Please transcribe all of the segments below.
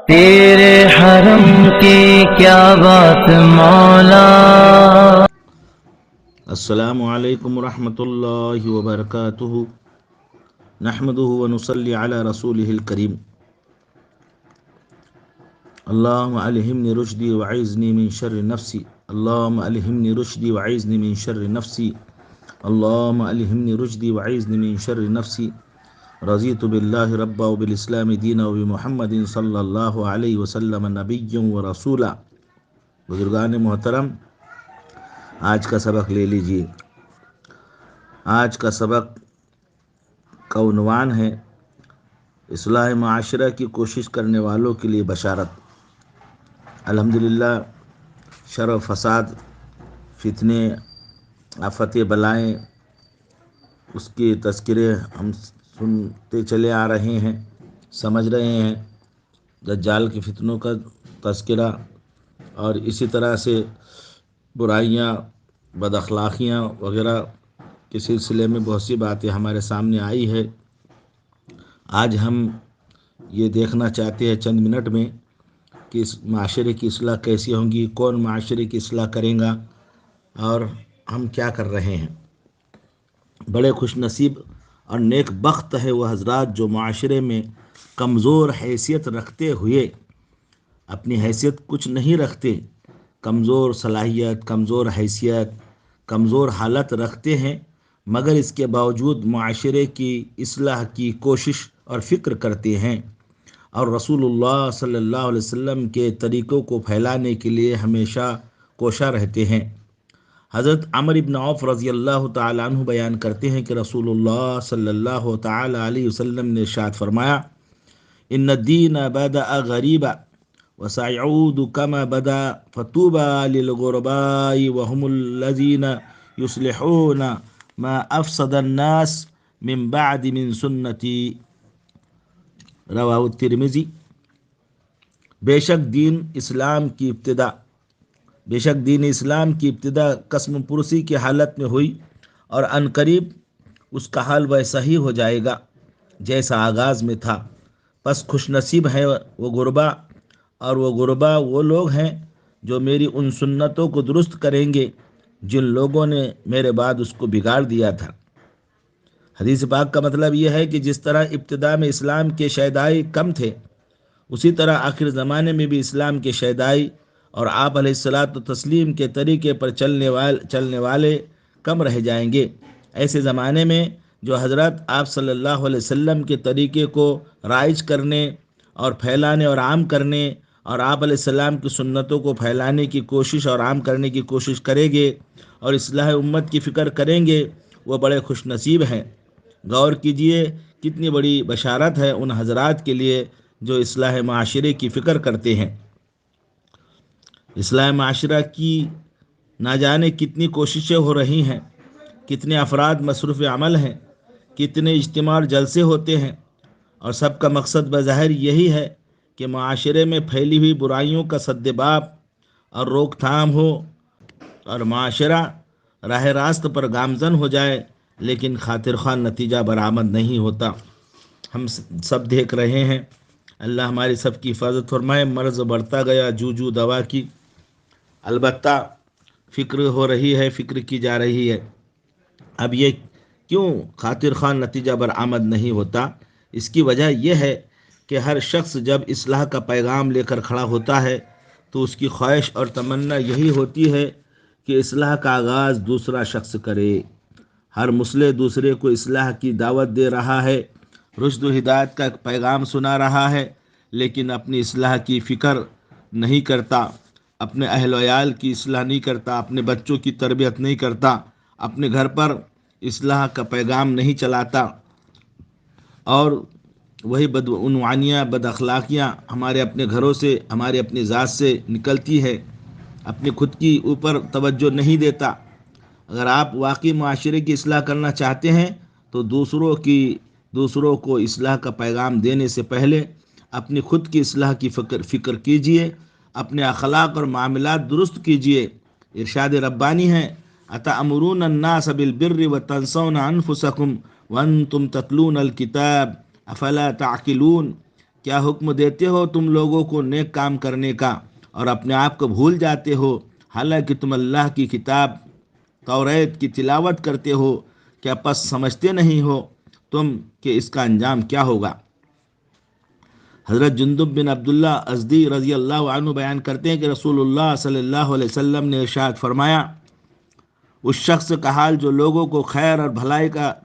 تیرے حرم کی کیا بات مولا. السلام علیکم ورحمۃ اللہ وبرکاتہ. نحمده ونصلی علی رسوله الکریم. اللهم الہمنی رشدی وعیذنی من شر نفسی. اللهم الہمنی رشدی وعیذنی من شر نفسی. اللهم الہمنی رشدی وعیذنی من شر نفسی. رضیت باللہ ربا وبالاسلام دینا وبمحمد صلی اللہ علیہ وسلم نبیا ورسولا. بزرگان محترم، آج کا سبق لے لیجیے. آج کا سبق کا عنوان ہے اصلاح معاشرہ کی کوشش کرنے والوں کے لیے بشارت. الحمدللہ شر و فساد، فتنے، آفت بلائیں، اس کے تذکرے ہم سنتے چلے آ رہے ہیں، سمجھ رہے ہیں. دجال کے فتنوں کا تذکرہ اور اسی طرح سے برائیاں، بد اخلاقیاں وغیرہ کے سلسلے میں بہت سی باتیں ہمارے سامنے آئی ہے. آج ہم یہ دیکھنا چاہتے ہیں چند منٹ میں کہ اس معاشرے کی اصلاح کیسی ہوں گی، کون معاشرے کی اصلاح کرے گا اور ہم کیا کر رہے ہیں. بڑے خوش نصیب اور نیک بخت ہے وہ حضرات جو معاشرے میں کمزور حیثیت رکھتے ہوئے اپنی حیثیت کچھ نہیں رکھتے، کمزور صلاحیت، کمزور حیثیت، کمزور حالت رکھتے ہیں، مگر اس کے باوجود معاشرے کی اصلاح کی کوشش اور فکر کرتے ہیں اور رسول اللہ صلی اللہ علیہ وسلم کے طریقوں کو پھیلانے کے لیے ہمیشہ کوشاں رہتے ہیں. حضرت عمرو بن عوف رضی اللہ تعالیٰ عنہ بیان کرتے ہیں کہ رسول اللہ صلی اللہ تعالیٰ علیہ وسلم نے ارشاد فرمایا: ان الدین بدأ غریبا وسيعود كما بدا فطوبى للغرباء وهم الذين يصلحون ما افسد الناس من بعد من سنتی. رواہ الترمذی. بے شک دین اسلام کی ابتدا قسم پرسی کی حالت میں ہوئی اور عنقریب اس کا حال ویسا ہی ہو جائے گا جیسا آغاز میں تھا. پس خوش نصیب ہے وہ غربا، اور وہ غربا وہ لوگ ہیں جو میری ان سنتوں کو درست کریں گے جن لوگوں نے میرے بعد اس کو بگاڑ دیا تھا. حدیث پاک کا مطلب یہ ہے کہ جس طرح ابتدا میں اسلام کے شیدائی کم تھے، اسی طرح آخر زمانے میں بھی اسلام کے شیدائی اور آپ علیہ الصلاۃ والتسلیم کے طریقے پر چلنے والے کم رہ جائیں گے. ایسے زمانے میں جو حضرت آپ صلی اللہ علیہ وسلم کے طریقے کو رائج کرنے اور پھیلانے اور عام کرنے اور آپ علیہ السلام کی سنتوں کو پھیلانے کی کوشش اور عام کرنے کی کوشش کریں گے اور اصلاح امت کی فکر کریں گے، وہ بڑے خوش نصیب ہیں. غور کیجئے کتنی بڑی بشارت ہے ان حضرات کے لیے جو اصلاح معاشرے کی فکر کرتے ہیں. اصلاح معاشرہ کی نہ جانے کتنی کوششیں ہو رہی ہیں، کتنے افراد مصروف عمل ہیں، کتنے اجتماع اور جلسے ہوتے ہیں، اور سب کا مقصد بظاہر یہی ہے کہ معاشرے میں پھیلی ہوئی برائیوں کا سدباب اور روک تھام ہو اور معاشرہ راہ راست پر گامزن ہو جائے، لیکن خاطر خواہ نتیجہ برآمد نہیں ہوتا. ہم سب دیکھ رہے ہیں. اللہ ہماری سب کی حفاظت فرمائے. مرض بڑھتا گیا جوں دوا کی. البتہ فکر ہو رہی ہے، فکر کی جا رہی ہے. اب یہ کیوں خاطر خواہ نتیجہ برآمد نہیں ہوتا؟ اس کی وجہ یہ ہے کہ ہر شخص جب اصلاح کا پیغام لے کر کھڑا ہوتا ہے تو اس کی خواہش اور تمنا یہی ہوتی ہے کہ اصلاح کا آغاز دوسرا شخص کرے. ہر مصلح دوسرے کو اصلاح کی دعوت دے رہا ہے، رشد و ہدایت کا پیغام سنا رہا ہے، لیکن اپنی اصلاح کی فکر نہیں کرتا، اپنے اہل و عیال کی اصلاح نہیں کرتا، اپنے بچوں کی تربیت نہیں کرتا، اپنے گھر پر اصلاح کا پیغام نہیں چلاتا، اور وہی بدعنوانیاں، بد اخلاقیاں ہمارے اپنے گھروں سے، ہمارے اپنی ذات سے نکلتی ہے، اپنی خود کی اوپر توجہ نہیں دیتا. اگر آپ واقعی معاشرے کی اصلاح کرنا چاہتے ہیں تو دوسروں کو اصلاح کا پیغام دینے سے پہلے اپنی خود کی اصلاح کی فکر کیجئے، اپنے اخلاق اور معاملات درست کیجئے. ارشاد ربانی ہے: اتأمرون الناس بالبر وتنسون انفسکم وانتم تتلون الکتاب افلا تعقلون. کیا حکم دیتے ہو تم لوگوں کو نیک کام کرنے کا اور اپنے آپ کو بھول جاتے ہو، حالانکہ تم اللہ کی کتاب توریت کی تلاوت کرتے ہو، کیا پس سمجھتے نہیں ہو تم کہ اس کا انجام کیا ہوگا؟ حضرت جندب بن عبداللہ ازدی رضی اللہ عنہ بیان کرتے ہیں کہ رسول اللہ صلی اللہ علیہ وسلم نے ارشاد فرمایا، اس شخص کا حال جو لوگوں کو خیر اور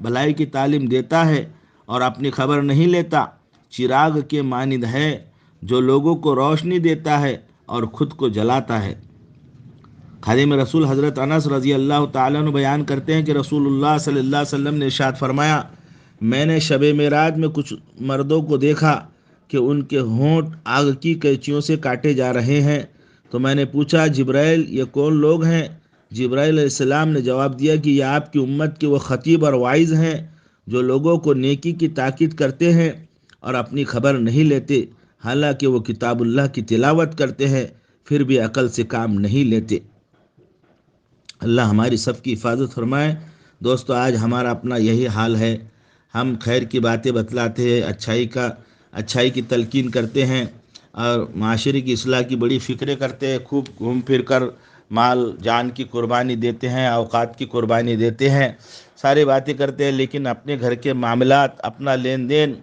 بھلائی کی تعلیم دیتا ہے اور اپنی خبر نہیں لیتا، چراغ کے مانند ہے جو لوگوں کو روشنی دیتا ہے اور خود کو جلاتا ہے۔ خادم رسول حضرت انس رضی اللہ تعالیٰ عنہ بیان کرتے ہیں کہ رسول اللہ صلی اللہ علیہ وسلم نے ارشاد فرمایا، میں نے شب معراج میں کچھ مردوں کو دیکھا کہ ان کے ہونٹ آگ کی قینچیوں سے کاٹے جا رہے ہیں، تو میں نے پوچھا، جبرائیل یہ کون لوگ ہیں؟ جبرائیل علیہ السلام نے جواب دیا کہ یہ آپ کی امت کے وہ خطیب اور واعظ ہیں جو لوگوں کو نیکی کی تاکید کرتے ہیں اور اپنی خبر نہیں لیتے، حالانکہ وہ کتاب اللہ کی تلاوت کرتے ہیں، پھر بھی عقل سے کام نہیں لیتے۔ اللہ ہماری سب کی حفاظت فرمائے۔ دوستو، آج ہمارا اپنا یہی حال ہے، ہم خیر کی باتیں بتلاتے ہیں، اچھائی کی تلقین کرتے ہیں اور معاشرے کی اصلاح کی بڑی فکریں کرتے ہیں، خوب گھوم پھر کر مال جان کی قربانی دیتے ہیں، اوقات کی قربانی دیتے ہیں، ساری باتیں کرتے ہیں، لیکن اپنے گھر کے معاملات، اپنا لین دین،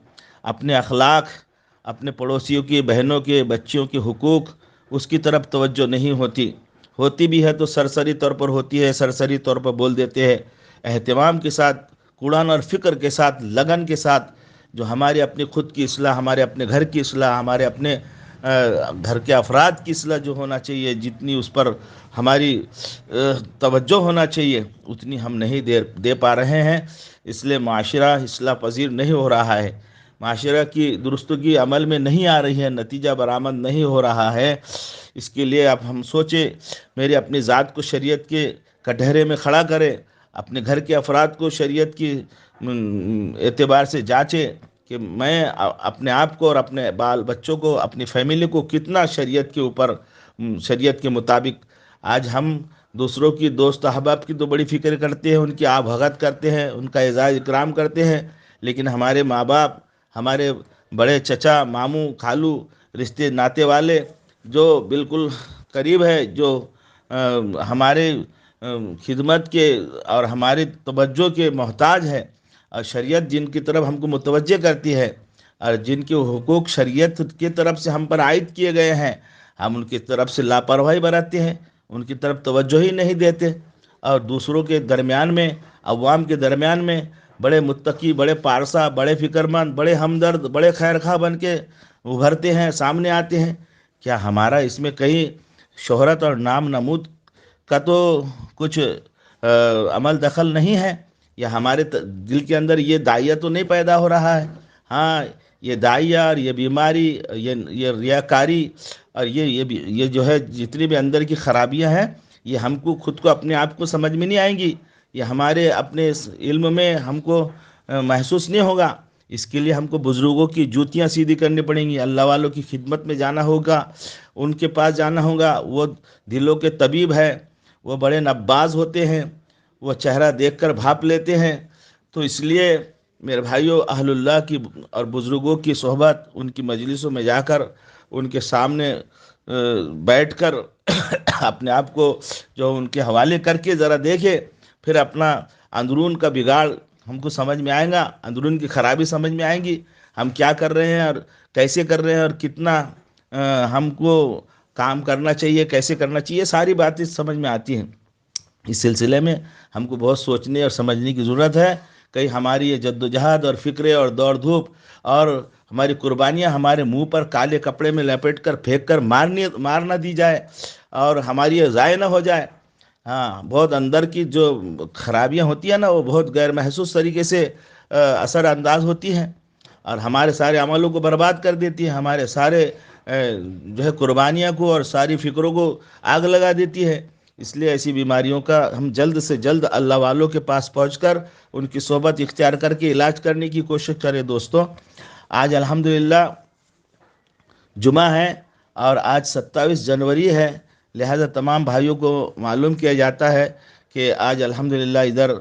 اپنے اخلاق، اپنے پڑوسیوں کی بہنوں کے بچیوں کے حقوق، اس کی طرف توجہ نہیں ہوتی بھی ہے تو سرسری طور پر ہوتی ہے، سرسری طور پر بول دیتے ہیں۔ اہتمام کے ساتھ، قرآن اور فکر کے ساتھ، لگن کے ساتھ جو ہماری اپنی خود کی اصلاح، ہمارے اپنے گھر کی اصلاح، ہمارے اپنے گھر کے افراد کی اصلاح جو ہونا چاہیے، جتنی اس پر ہماری توجہ ہونا چاہیے اتنی ہم نہیں دے پا رہے ہیں، اس لیے معاشرہ اصلاح پذیر نہیں ہو رہا ہے، معاشرہ کی درستگی عمل میں نہیں آ رہی ہے، نتیجہ برآمد نہیں ہو رہا ہے۔ اس کے لیے اب ہم سوچیں، میری اپنی ذات کو شریعت کے کٹہرے میں کھڑا کرے، اپنے گھر کے افراد کو شریعت کی اعتبار سے جانچے کہ میں اپنے آپ کو اور اپنے بال بچوں کو، اپنی فیملی کو کتنا شریعت کے مطابق۔ آج ہم دوسروں کی دوست احباب کی تو بڑی فکر کرتے ہیں، ان کی آب بھگت کرتے ہیں، ان کا اعزاز اکرام کرتے ہیں، لیکن ہمارے ماں باپ، ہمارے بڑے چچا، ماموں، خالو، رشتے ناتے والے جو بالکل قریب ہے، جو ہمارے خدمت کے اور ہماری توجہ کے محتاج ہے، اور شریعت جن کی طرف ہم کو متوجہ کرتی ہے اور جن کے حقوق شریعت کی طرف سے ہم پر عائد کیے گئے ہیں، ہم ان کی طرف سے لاپرواہی برتتے ہیں، ان کی طرف توجہ ہی نہیں دیتے، اور دوسروں کے درمیان میں، عوام کے درمیان میں بڑے متقی، بڑے پارسا، بڑے فکرمند، بڑے ہمدرد، بڑے خیرخواہ بن کے ابھرتے ہیں، سامنے آتے ہیں۔ کیا ہمارا اس میں کہیں شہرت اور نام نمود کا تو کچھ عمل دخل نہیں ہے، یا ہمارے دل کے اندر یہ داعیہ تو نہیں پیدا ہو رہا ہے؟ ہاں، یہ داعیہ اور یہ بیماری، یہ ریاکاری اور یہ جو ہے جتنی بھی اندر کی خرابیاں ہیں، یہ ہم کو خود کو، اپنے آپ کو سمجھ میں نہیں آئیں گی، یہ ہمارے اپنے علم میں ہم کو محسوس نہیں ہوگا۔ اس کے لیے ہم کو بزرگوں کی جوتیاں سیدھی کرنی پڑیں گی، اللہ والوں کی خدمت میں جانا ہوگا، ان کے پاس جانا ہوگا، وہ دلوں کے طبیب ہے، وہ بڑے نباز ہوتے ہیں، وہ چہرہ دیکھ کر بھاپ لیتے ہیں۔ تو اس لیے میرے بھائیوں، اہل اللہ کی اور بزرگوں کی صحبت، ان کی مجلسوں میں جا کر، ان کے سامنے بیٹھ کر اپنے آپ کو جو ان کے حوالے کر کے ذرا دیکھے، پھر اپنا اندرون کا بگاڑ ہم کو سمجھ میں آئے گا، اندرون کی خرابی سمجھ میں آئیں گی، ہم کیا کر رہے ہیں اور کیسے کر رہے ہیں اور کتنا ہم کو کام کرنا چاہیے، کیسے کرنا چاہیے، ساری باتیں سمجھ میں آتی ہیں۔ اس سلسلے میں ہم کو بہت سوچنے اور سمجھنے کی ضرورت ہے، کہیں ہماری یہ جدوجہد اور فکرے اور دوڑ دھوپ اور ہماری قربانیاں ہمارے منہ پر کالے کپڑے میں لپیٹ کر پھینک کر مار نہ دی جائے اور ہماری یہ ضائع نہ ہو جائے۔ ہاں، بہت اندر کی جو خرابیاں ہوتی ہیں نا، وہ بہت غیر محسوس طریقے سے اثر انداز ہوتی ہیں اور ہمارے سارے عملوں کو برباد کر دیتی ہے، ہمارے سارے جو ہے قربانیاں کو اور ساری فکروں کو آگ لگا دیتی ہے۔ اس لیے ایسی بیماریوں کا ہم جلد سے جلد اللہ والوں کے پاس پہنچ کر ان کی صحبت اختیار کر کے علاج کرنے کی کوشش کریں۔ دوستوں، آج الحمدللہ جمعہ ہے اور آج 27 جنوری ہے، لہذا تمام بھائیوں کو معلوم کیا جاتا ہے کہ آج الحمدللہ ادھر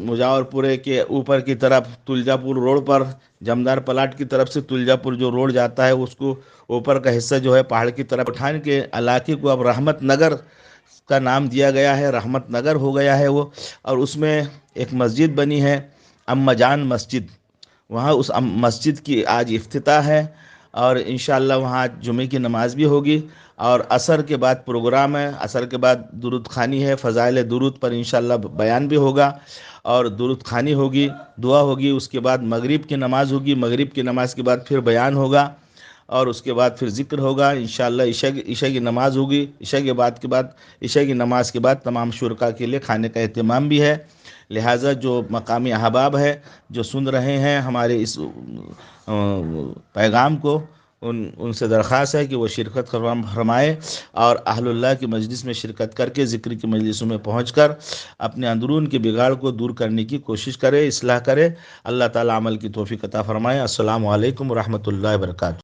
مجاور پورے کے اوپر کی طرف تلجا پور روڈ پر جمدار پلاٹ کی طرف سے تلجا پور جو روڈ جاتا ہے اس کو اوپر کا حصہ جو ہے پہاڑ کی طرف پٹھان کے علاقے کو اب رحمت نگر کا نام دیا گیا ہے، رحمت نگر ہو گیا ہے وہ، اور اس میں ایک مسجد بنی ہے اما جان مسجد، وہاں اس مسجد کی آج افتتاح ہے، اور انشاءاللہ وہاں جمعے کی نماز بھی ہوگی، اور عصر کے بعد پروگرام ہے، عصر کے بعد درود خوانی ہے، فضائل درود پر انشاءاللہ بیان بھی ہوگا اور درود خوانی ہوگی، دعا ہوگی، اس کے بعد مغرب کی نماز ہوگی، مغرب کی نماز کے بعد پھر بیان ہوگا، اور اس کے بعد پھر ذکر ہوگا انشاءاللہ، عشاء کی نماز ہوگی، عشاء کی نماز کے بعد تمام شرکاء کے لیے کھانے کا اہتمام بھی ہے، لہٰذا جو مقامی احباب ہے جو سن رہے ہیں ہمارے اس پیغام کو، ان سے درخواست ہے کہ وہ شرکت فرمائے اور اہل اللہ کی مجلس میں شرکت کر کے ذکر کی مجلسوں میں پہنچ کر اپنے اندرون کے بگاڑ کو دور کرنے کی کوشش کرے، اصلاح کرے۔ اللہ تعالیٰ عمل کی توفیق عطا فرمائے۔ السلام علیکم ورحمۃ اللہ وبرکاتہ۔